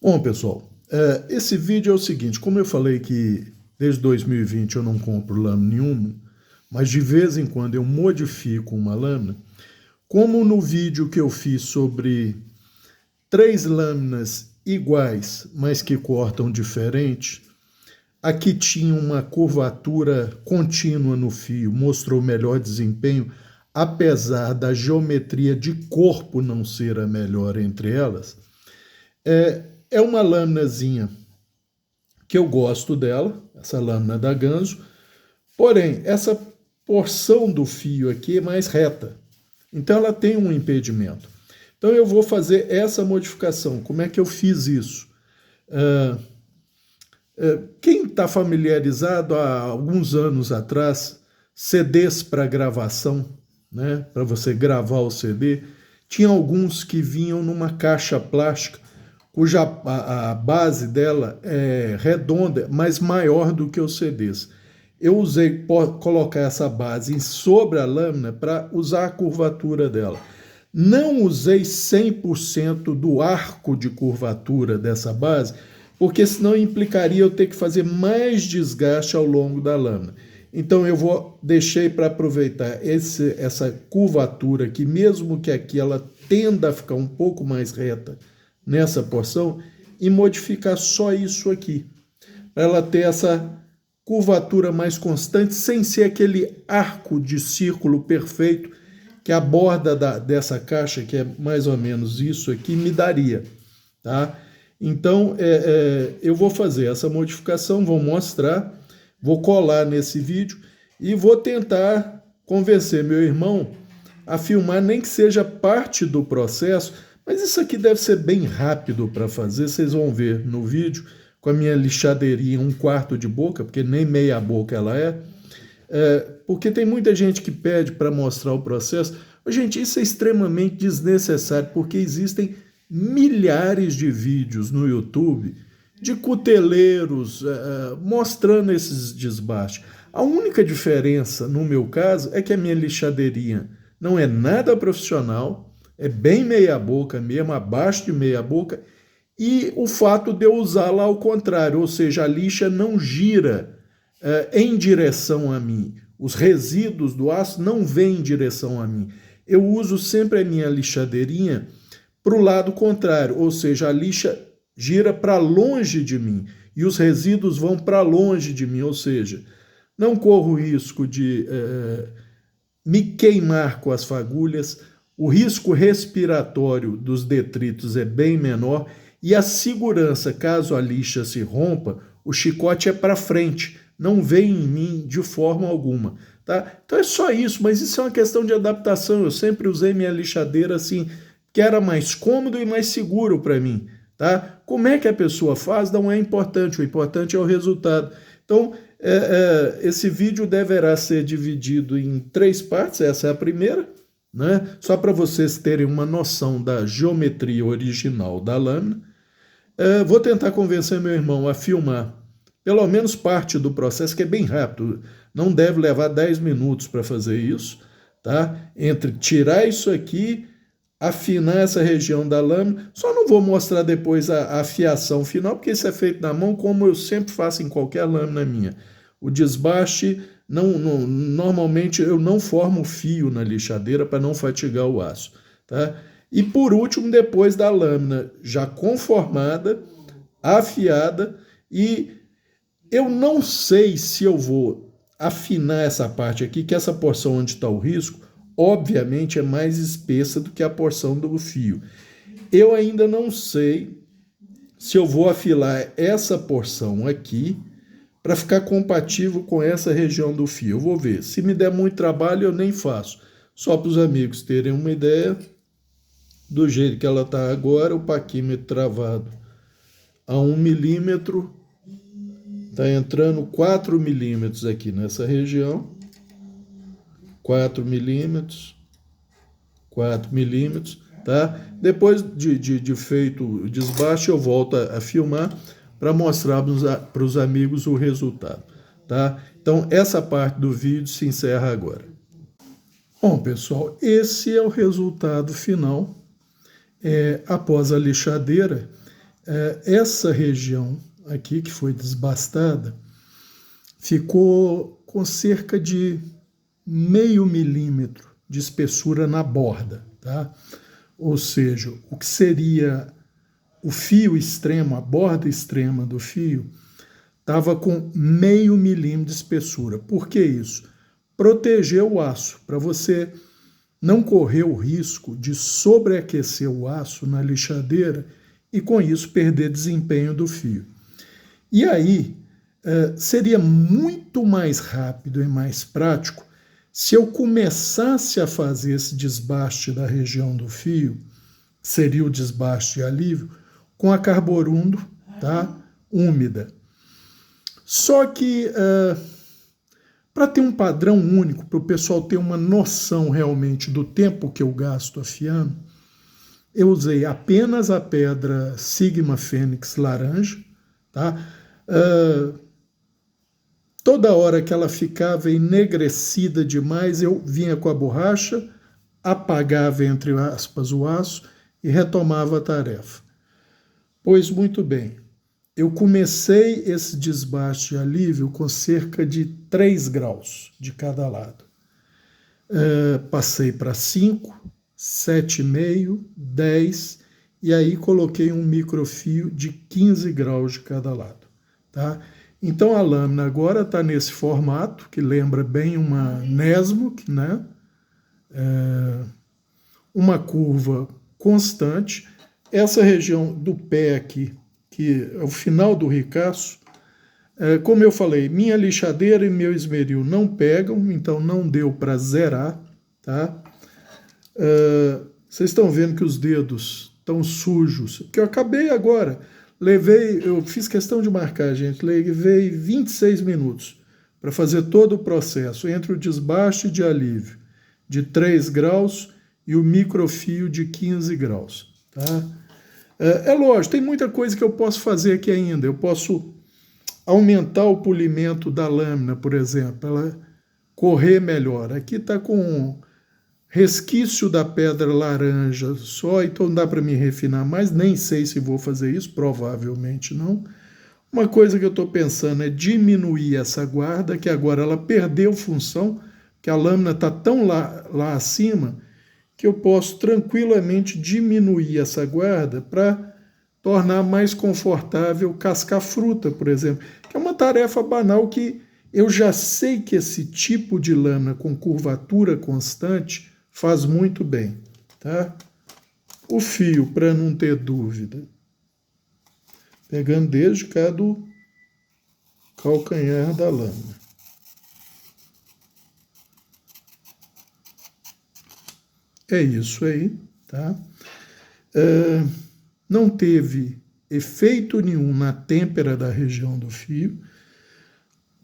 Bom, pessoal, esse vídeo é o seguinte, como eu falei que desde 2020 eu não compro lâmina nenhuma, mas de vez em quando eu modifico uma lâmina, como no vídeo que eu fiz sobre 3 lâminas iguais, mas que cortam diferente, aqui tinha uma curvatura contínua no fio, mostrou melhor desempenho, apesar da geometria de corpo não ser a melhor entre elas. É uma lâminazinha que eu gosto dela, essa lâmina da Ganzo, porém, essa porção do fio aqui é mais reta, então ela tem um impedimento. Então eu vou fazer essa modificação. Como é que eu fiz isso? Quem está familiarizado há alguns anos atrás, CDs para gravação, né, para você gravar o CD, tinha alguns que vinham numa caixa plástica, cuja a base dela é redonda, mas maior do que os CDs. Eu usei colocar essa base sobre a lâmina para usar a curvatura dela. Não usei 100% do arco de curvatura dessa base, porque senão implicaria eu ter que fazer mais desgaste ao longo da lâmina. Então eu deixei para aproveitar essa curvatura aqui, mesmo que aqui ela tenda a ficar um pouco mais reta nessa porção, e modificar só isso aqui, para ela ter essa curvatura mais constante, sem ser aquele arco de círculo perfeito que a borda dessa caixa, que é mais ou menos isso aqui, me daria, tá? Então, eu vou fazer essa modificação, vou mostrar, vou colar nesse vídeo e vou tentar convencer meu irmão a filmar, nem que seja parte do processo, mas isso aqui deve ser bem rápido para fazer, vocês vão ver no vídeo, com a minha lixadeirinha 1/4 de boca, porque nem meia boca ela porque tem muita gente que pede para mostrar o processo. Gente, isso é extremamente desnecessário, porque existem milhares de vídeos no YouTube de cuteleiros mostrando esses desbastes. A única diferença, no meu caso, é que a minha lixadeirinha não é nada profissional, é bem meia boca mesmo, abaixo de meia boca, e o fato de eu usá-la ao contrário, ou seja, a lixa não gira em direção a mim. Os resíduos do aço não vêm em direção a mim. Eu uso sempre a minha lixadeirinha para o lado contrário, ou seja, a lixa gira para longe de mim e os resíduos vão para longe de mim, ou seja, não corro risco de me queimar com as fagulhas, o risco respiratório dos detritos é bem menor e a segurança, caso a lixa se rompa, o chicote é para frente, não vem em mim de forma alguma. Tá? Então é só isso, mas isso é uma questão de adaptação. Eu sempre usei minha lixadeira assim, que era mais cômodo e mais seguro para mim. Tá? Como é que a pessoa faz não é importante, o importante é o resultado. Então, esse vídeo deverá ser dividido em 3 partes, essa é a primeira, né? Só para vocês terem uma noção da geometria original da lâmina. Vou tentar convencer meu irmão a filmar pelo menos parte do processo, que é bem rápido, não deve levar 10 minutos para fazer isso, tá? Entre tirar isso aqui, afinar essa região da lâmina, só não vou mostrar depois a afiação final, porque isso é feito na mão, como eu sempre faço em qualquer lâmina minha. O desbaste, normalmente eu não formo fio na lixadeira para não fatigar o aço, tá? E por último, depois da lâmina já conformada, afiada, e eu não sei se eu vou afinar essa parte aqui, que essa porção onde está o risco, obviamente é mais espessa do que a porção do fio. Eu ainda não sei se eu vou afilar essa porção aqui para ficar compatível com essa região do fio. Eu vou ver. Se me der muito trabalho, eu nem faço. Só para os amigos terem uma ideia, do jeito que ela está agora, o paquímetro travado a 1 milímetro, está entrando 4 milímetros aqui nessa região, 4 milímetros, 4 milímetros, tá? Depois de feito o desbaste, eu volto a filmar para mostrar para os amigos o resultado, tá? Então, essa parte do vídeo se encerra agora. Bom, pessoal, esse é o resultado final após a lixadeira. essa região aqui que foi desbastada ficou com cerca de meio milímetro de espessura na borda, tá? Ou seja, o que seria o fio extremo, a borda extrema do fio, estava com meio milímetro de espessura. Por que isso? Proteger o aço, para você não correr o risco de sobreaquecer o aço na lixadeira e com isso perder desempenho do fio. E aí, seria muito mais rápido e mais prático se eu começasse a fazer esse desbaste da região do fio, seria o desbaste de alívio, com a carborundo, tá, úmida. Só que, para ter um padrão único, para o pessoal ter uma noção realmente do tempo que eu gasto afiando, eu usei apenas a pedra Sigma Fênix laranja, tá? Toda hora que ela ficava enegrecida demais, eu vinha com a borracha, apagava, entre aspas, o aço e retomava a tarefa. Pois muito bem, eu comecei esse desbaste de alívio com cerca de 3 graus de cada lado. Passei para 5, 7,5, 10 e aí coloquei um microfio de 15 graus de cada lado. Tá? Então a lâmina agora está nesse formato, que lembra bem uma Nesmuk, né? Uma curva constante. Essa região do pé aqui, que é o final do ricaço, como eu falei, minha lixadeira e meu esmeril não pegam, então não deu para zerar, tá? Vocês estão vendo que os dedos estão sujos, porque eu acabei agora, eu fiz questão de marcar, gente, levei 26 minutos para fazer todo o processo, entre o desbaste de alívio de 3 graus e o microfio de 15 graus, tá? Lógico, tem muita coisa que eu posso fazer aqui ainda. Eu posso aumentar o polimento da lâmina, por exemplo, ela correr melhor. Aqui está com resquício da pedra laranja só, então dá para me refinar mais. Nem sei se vou fazer isso, provavelmente não. Uma coisa que eu estou pensando é diminuir essa guarda, que agora ela perdeu função, que a lâmina está tão lá acima, que eu posso tranquilamente diminuir essa guarda para tornar mais confortável cascar fruta, por exemplo, que é uma tarefa banal que eu já sei que esse tipo de lâmina com curvatura constante faz muito bem, tá? O fio, para não ter dúvida, pegando desde cá do calcanhar da lâmina. É isso aí, tá? Não teve efeito nenhum na têmpera da região do fio.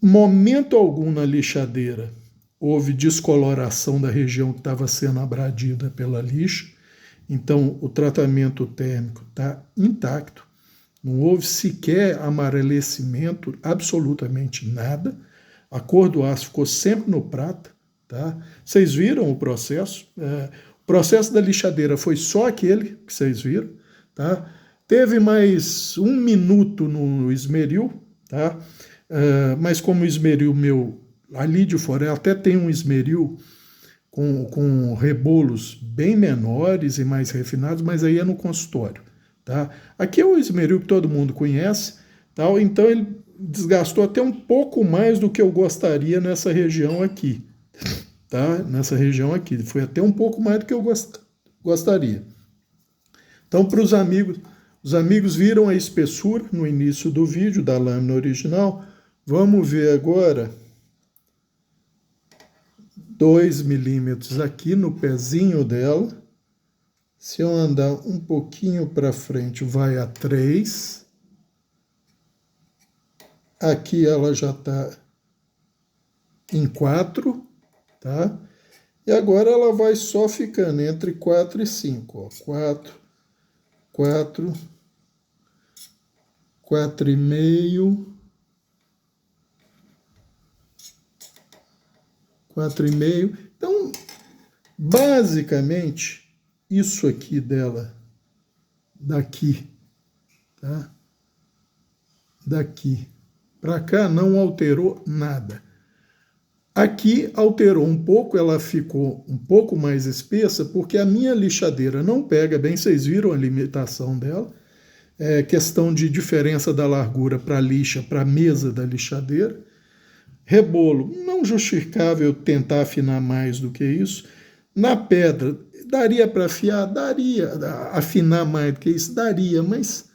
Momento algum na lixadeira houve descoloração da região que estava sendo abradida pela lixa. Então, o tratamento térmico está intacto. Não houve sequer amarelecimento, absolutamente nada. A cor do aço ficou sempre no prata, tá? Vocês viram o processo? O processo da lixadeira foi só aquele que vocês viram, tá? Teve mais 1 minuto no esmeril, tá? Mas como o esmeril meu, ali de fora, até tem um esmeril com rebolos bem menores e mais refinados, mas aí é no consultório, tá? Aqui é o esmeril que todo mundo conhece, tá? Então ele desgastou até um pouco mais do que eu gostaria nessa região aqui, tá? Nessa região aqui, foi até um pouco mais do que eu gostaria. Então, para os amigos viram a espessura no início do vídeo da lâmina original. Vamos ver agora 2 milímetros aqui no pezinho dela. Se eu andar um pouquinho para frente, vai a 3. Aqui ela já está em 4, tá? E agora ela vai só ficando entre 4 e 5, ó. 4, 4,5, 4,5. Então, basicamente, isso aqui dela, daqui, tá? Daqui para cá não alterou nada. Aqui alterou um pouco, ela ficou um pouco mais espessa, porque a minha lixadeira não pega bem, vocês viram a limitação dela. É questão de diferença da largura para a lixa, para a mesa da lixadeira. Rebolo, não justificável tentar afinar mais do que isso. Na pedra, daria para afiar? Daria. Afinar mais do que isso? Daria, mas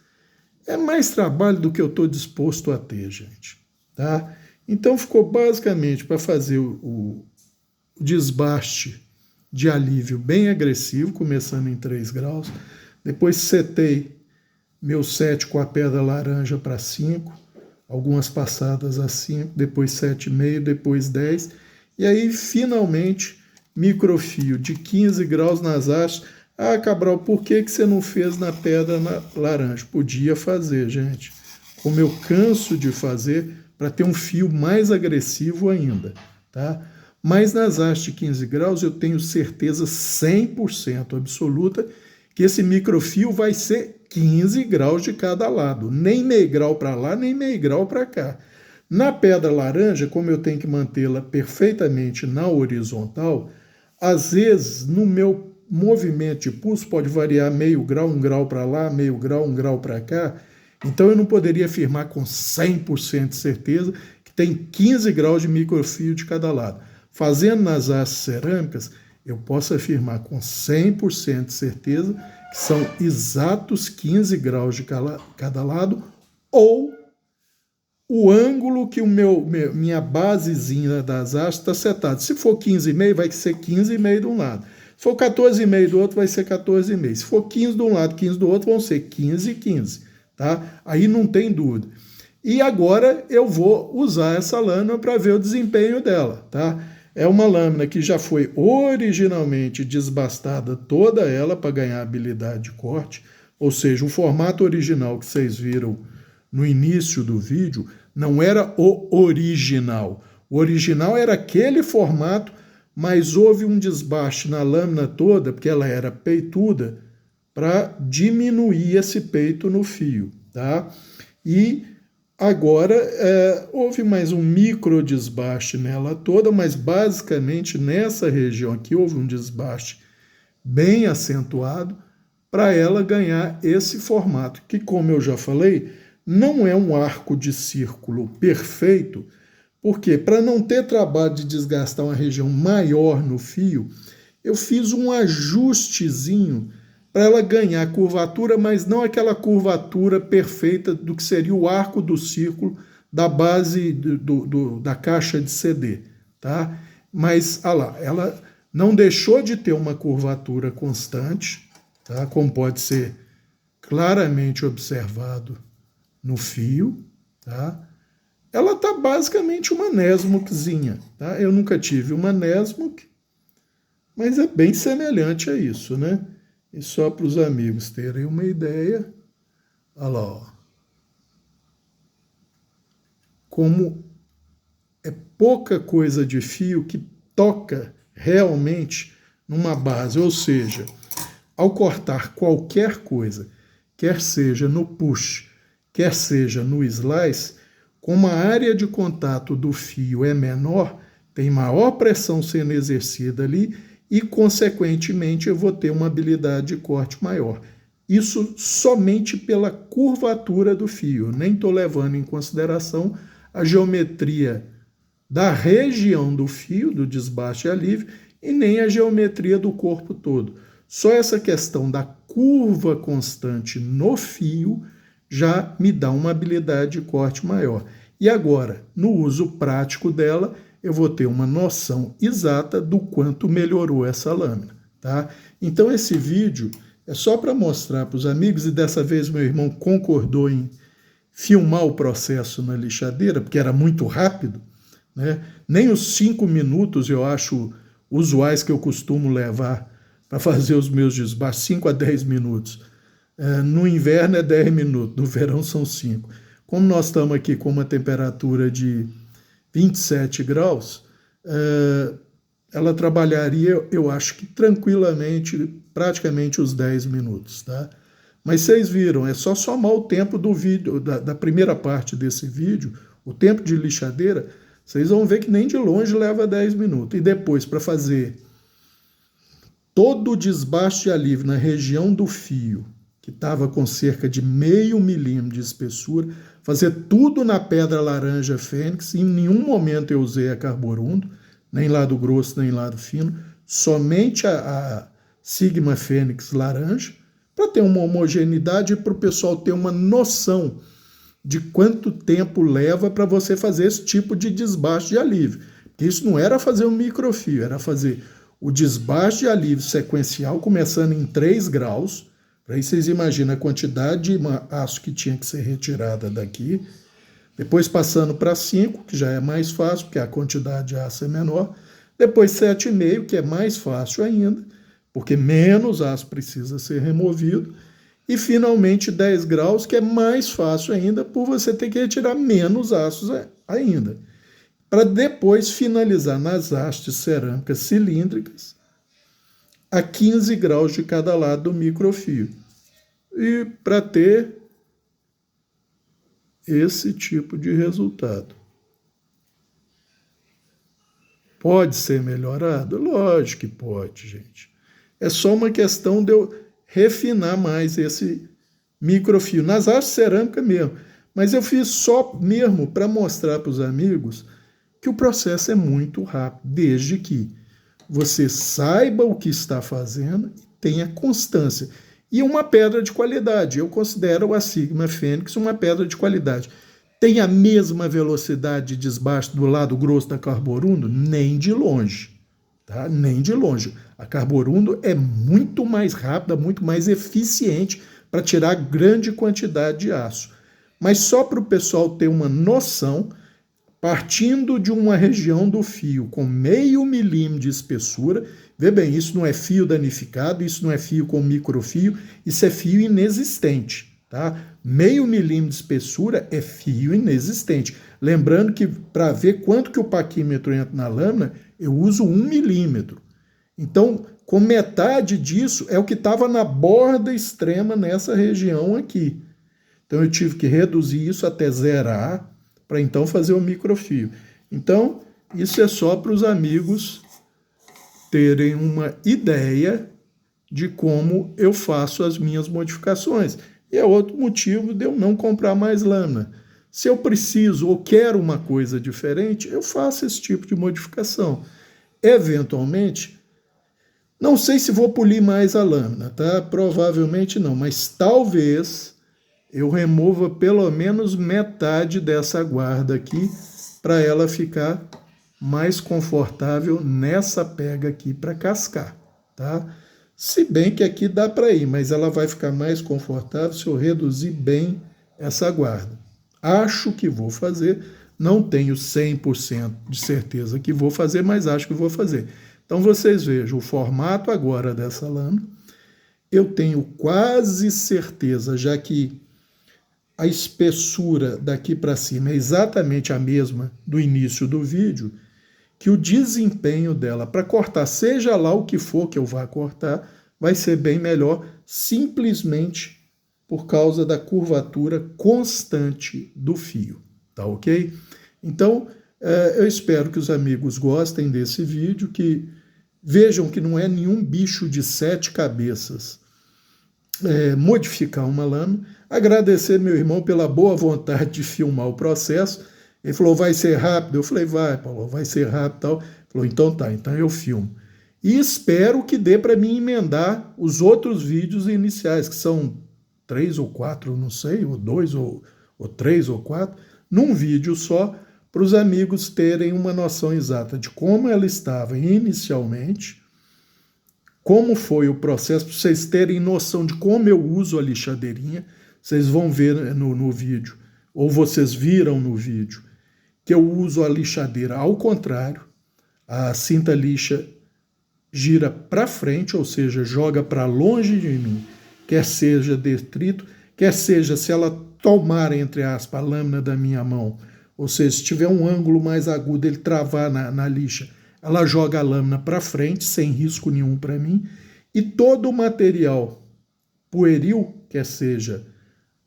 é mais trabalho do que eu estou disposto a ter, gente. Tá? Então ficou basicamente para fazer o desbaste de alívio bem agressivo, começando em 3 graus. Depois setei meu set com a pedra laranja para 5, algumas passadas a 5, depois 7,5, depois 10. E aí, finalmente, microfio de 15 graus nas hastes. Ah, Cabral, por que você não fez na pedra laranja? Podia fazer, gente. Como eu canso de fazer, para ter um fio mais agressivo ainda, tá? Mas nas hastes de 15 graus eu tenho certeza 100% absoluta que esse microfio vai ser 15 graus de cada lado, nem meio grau para lá, nem meio grau para cá. Na pedra laranja, como eu tenho que mantê-la perfeitamente na horizontal, às vezes no meu movimento de pulso pode variar meio grau, 1 grau para lá, meio grau, 1 grau para cá. Então eu não poderia afirmar com 100% de certeza que tem 15 graus de microfio de cada lado. Fazendo nas hastes cerâmicas, eu posso afirmar com 100% de certeza que são exatos 15 graus de cada lado, ou o ângulo que minha basezinha das hastes está setada. Se for 15,5, vai ser 15,5 de um lado. Se for 14,5 do outro, vai ser 14,5. Se for 15 de um lado, 15 do outro, vão ser 15 e 15. Tá? Aí não tem dúvida. E agora eu vou usar essa lâmina para ver o desempenho dela. Tá? É uma lâmina que já foi originalmente desbastada toda ela para ganhar habilidade de corte, ou seja, o formato original que vocês viram no início do vídeo não era o original. O original era aquele formato, mas houve um desbaste na lâmina toda, porque ela era peituda, para diminuir esse peito no fio, tá? E agora houve mais um micro desbaste nela toda, mas basicamente nessa região aqui houve um desbaste bem acentuado para ela ganhar esse formato, que, como eu já falei, não é um arco de círculo perfeito, porque para não ter trabalho de desgastar uma região maior no fio, eu fiz um ajustezinho para ela ganhar curvatura, mas não aquela curvatura perfeita do que seria o arco do círculo da base da caixa de CD, tá? Mas, olha lá, ela não deixou de ter uma curvatura constante, tá? Como pode ser claramente observado no fio, tá? Ela tá basicamente uma Nesmukzinha, tá? Eu nunca tive uma Nesmuk, mas é bem semelhante a isso, né? E só para os amigos terem uma ideia, olha lá, ó, como é pouca coisa de fio que toca realmente numa base, ou seja, ao cortar qualquer coisa, quer seja no push, quer seja no slice, como a área de contato do fio é menor, tem maior pressão sendo exercida ali e, consequentemente, eu vou ter uma habilidade de corte maior. Isso somente pela curvatura do fio. Nem estou levando em consideração a geometria da região do fio, do desbaste e alívio, e nem a geometria do corpo todo. Só essa questão da curva constante no fio já me dá uma habilidade de corte maior. E agora, no uso prático dela, eu vou ter uma noção exata do quanto melhorou essa lâmina, tá? Então esse vídeo é só para mostrar para os amigos, e dessa vez meu irmão concordou em filmar o processo na lixadeira, porque era muito rápido, né? Nem os 5 minutos eu acho usuais que eu costumo levar para fazer os meus desbastes, 5 a 10 minutos. No inverno é 10 minutos, no verão são 5. Como nós estamos aqui com uma temperatura de 27 graus, ela trabalharia, eu acho que tranquilamente, praticamente os 10 minutos, tá? Mas vocês viram, é só somar o tempo do vídeo, da primeira parte desse vídeo, o tempo de lixadeira, vocês vão ver que nem de longe leva 10 minutos. E depois, para fazer todo o desbaste de alívio na região do fio, que estava com cerca de meio milímetro de espessura, fazer tudo na pedra laranja fênix, em nenhum momento eu usei a carborundo, nem lado grosso, nem lado fino, somente a Sigma Fênix laranja, para ter uma homogeneidade e para o pessoal ter uma noção de quanto tempo leva para você fazer esse tipo de desbaste de alívio. Porque isso não era fazer um microfio, era fazer o desbaste de alívio sequencial, começando em 3 graus. Aí vocês imaginam a quantidade de aço que tinha que ser retirada daqui. Depois passando para 5, que já é mais fácil, porque a quantidade de aço é menor. Depois 7,5, que é mais fácil ainda, porque menos aço precisa ser removido. E finalmente 10 graus, que é mais fácil ainda, por você ter que retirar menos aços ainda. Para depois finalizar nas hastes cerâmicas cilíndricas, a 15 graus de cada lado do microfio. E para ter esse tipo de resultado. Pode ser melhorado? Lógico que pode, gente. É só uma questão de eu refinar mais esse microfio, nas hastes cerâmicas mesmo. Mas eu fiz só mesmo para mostrar para os amigos que o processo é muito rápido, desde que você saiba o que está fazendo e tenha constância. E uma pedra de qualidade. Eu considero a Sigma Fênix uma pedra de qualidade. Tem a mesma velocidade de desbaste do lado grosso da carborundo? Nem de longe. Tá? Nem de longe. A carborundo é muito mais rápida, muito mais eficiente para tirar grande quantidade de aço. Mas só para o pessoal ter uma noção, partindo de uma região do fio com meio milímetro de espessura, vê bem, isso não é fio danificado, isso não é fio com microfio, isso é fio inexistente, tá? Meio milímetro de espessura é fio inexistente. Lembrando que para ver quanto que o paquímetro entra na lâmina, eu uso 1 milímetro. Então, com metade disso é o que estava na borda extrema nessa região aqui. Então eu tive que reduzir isso até zerar, para então fazer o microfio. Então, isso é só para os amigos terem uma ideia de como eu faço as minhas modificações. E é outro motivo de eu não comprar mais lâmina. Se eu preciso ou quero uma coisa diferente, eu faço esse tipo de modificação. Eventualmente, não sei se vou polir mais a lâmina, tá? Provavelmente não, mas talvez eu remova pelo menos metade dessa guarda aqui para ela ficar mais confortável nessa pega aqui para cascar, tá? Se bem que aqui dá para ir, mas ela vai ficar mais confortável se eu reduzir bem essa guarda. Acho que vou fazer, não tenho 100% de certeza que vou fazer, mas acho que vou fazer. Então vocês vejam o formato agora dessa lâmina. Eu tenho quase certeza, já que a espessura daqui para cima é exatamente a mesma do início do vídeo, que o desempenho dela para cortar, seja lá o que for que eu vá cortar, vai ser bem melhor, simplesmente por causa da curvatura constante do fio, tá ok? Então, eu espero que os amigos gostem desse vídeo, que vejam que não é nenhum bicho de 7 cabeças modificar uma lâmina. Agradecer meu irmão pela boa vontade de filmar o processo. Ele falou, vai ser rápido? Eu falei, vai, Paulo, vai ser rápido e tal. Ele falou, então tá, então eu filmo. E espero que dê para mim emendar os outros vídeos iniciais, que são 3 ou 4, não sei, ou 2 ou 3 ou 4, num vídeo só, para os amigos terem uma noção exata de como ela estava inicialmente, como foi o processo, para vocês terem noção de como eu uso a lixadeirinha. Vocês vão ver no vídeo, ou vocês viram no vídeo, que eu uso a lixadeira ao contrário. A cinta lixa gira para frente, ou seja, joga para longe de mim, quer seja detrito, quer seja se ela tomar, entre aspas, a lâmina da minha mão, ou seja, se tiver um ângulo mais agudo, ele travar na lixa, ela joga a lâmina para frente, sem risco nenhum para mim, e todo o material pueril, quer seja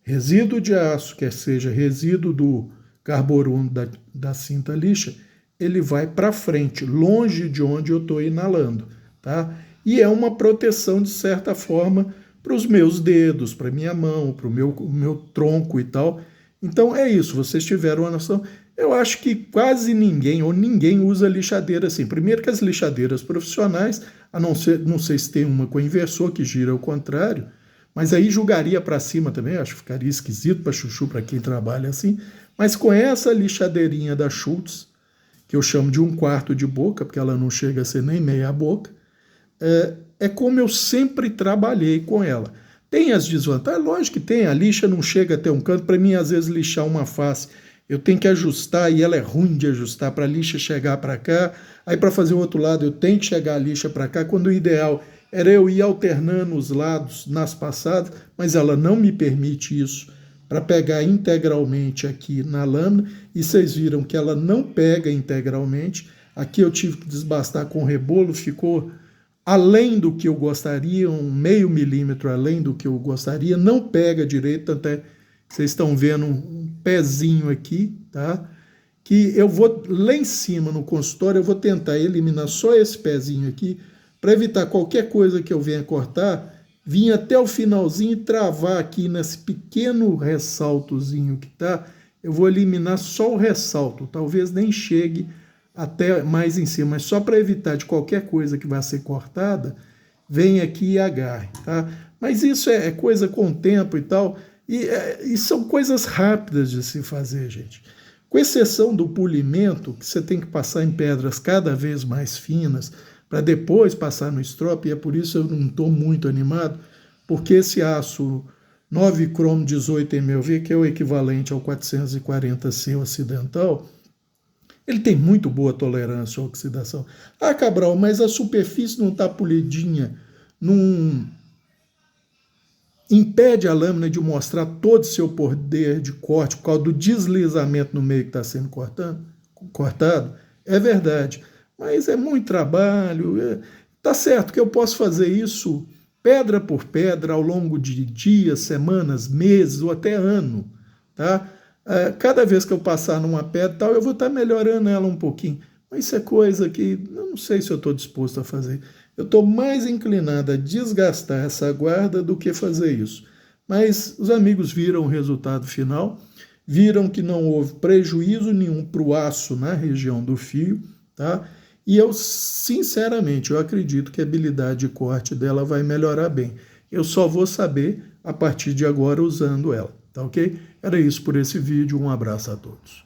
resíduo de aço, quer seja resíduo do carborundo da cinta lixa, ele vai para frente, longe de onde eu estou inalando, tá? E é uma proteção, de certa forma, para os meus dedos, para minha mão, para o meu tronco e tal. Então é isso, vocês tiveram uma noção. Eu acho que quase ninguém, ou ninguém usa lixadeira assim. Primeiro que as lixadeiras profissionais, a não sei se tem uma com inversor que gira ao contrário, mas aí jogaria para cima também, acho que ficaria esquisito para chuchu, para quem trabalha assim. Mas com essa lixadeirinha da Schultz, que eu chamo de 1/4 de boca, porque ela não chega a ser nem meia boca, é como eu sempre trabalhei com ela. Tem as desvantagens? Lógico que tem, a lixa não chega até um canto. Para mim, às vezes, lixar uma face, eu tenho que ajustar e ela é ruim de ajustar para a lixa chegar para cá. Aí, para fazer o outro lado, eu tenho que chegar a lixa para cá, quando o ideal era eu ir alternando os lados nas passadas, mas ela não me permite isso para pegar integralmente aqui na lâmina, e vocês viram que ela não pega integralmente. Aqui eu tive que desbastar com rebolo, ficou além do que eu gostaria, 0,5 milímetro além do que eu gostaria, não pega direito, tanto é que vocês estão vendo um pezinho aqui, tá? Que eu vou lá em cima no consultório, eu vou tentar eliminar só esse pezinho aqui, para evitar qualquer coisa que eu venha cortar, vir até o finalzinho e travar aqui nesse pequeno ressaltozinho que tá, eu vou eliminar só o ressalto, talvez nem chegue até mais em cima, mas só para evitar de qualquer coisa que vai ser cortada, vem aqui e agarre, tá? Mas isso é coisa com o tempo e tal, e são coisas rápidas de se fazer, gente. Com exceção do polimento, que você tem que passar em pedras cada vez mais finas, para depois passar no strop, e é por isso eu não estou muito animado, porque esse aço 9 cromo 18 MeV, que é o equivalente ao 440C ocidental, ele tem muito boa tolerância à oxidação. Ah, Cabral, mas a superfície não está polidinha, não impede a lâmina de mostrar todo o seu poder de corte por causa do deslizamento no meio que está sendo cortado? É verdade, mas é muito trabalho. Tá certo que eu posso fazer isso pedra por pedra ao longo de dias, semanas, meses ou até ano, tá? Cada vez que eu passar numa pedra tal, eu vou estar melhorando ela um pouquinho. Mas isso é coisa que eu não sei se eu estou disposto a fazer. Eu estou mais inclinado a desgastar essa guarda do que fazer isso. Mas os amigos viram o resultado final, viram que não houve prejuízo nenhum para o aço na região do fio, tá? E eu, sinceramente, eu acredito que a habilidade de corte dela vai melhorar bem. Eu só vou saber a partir de agora usando ela. Tá ok? Era isso por esse vídeo. Um abraço a todos.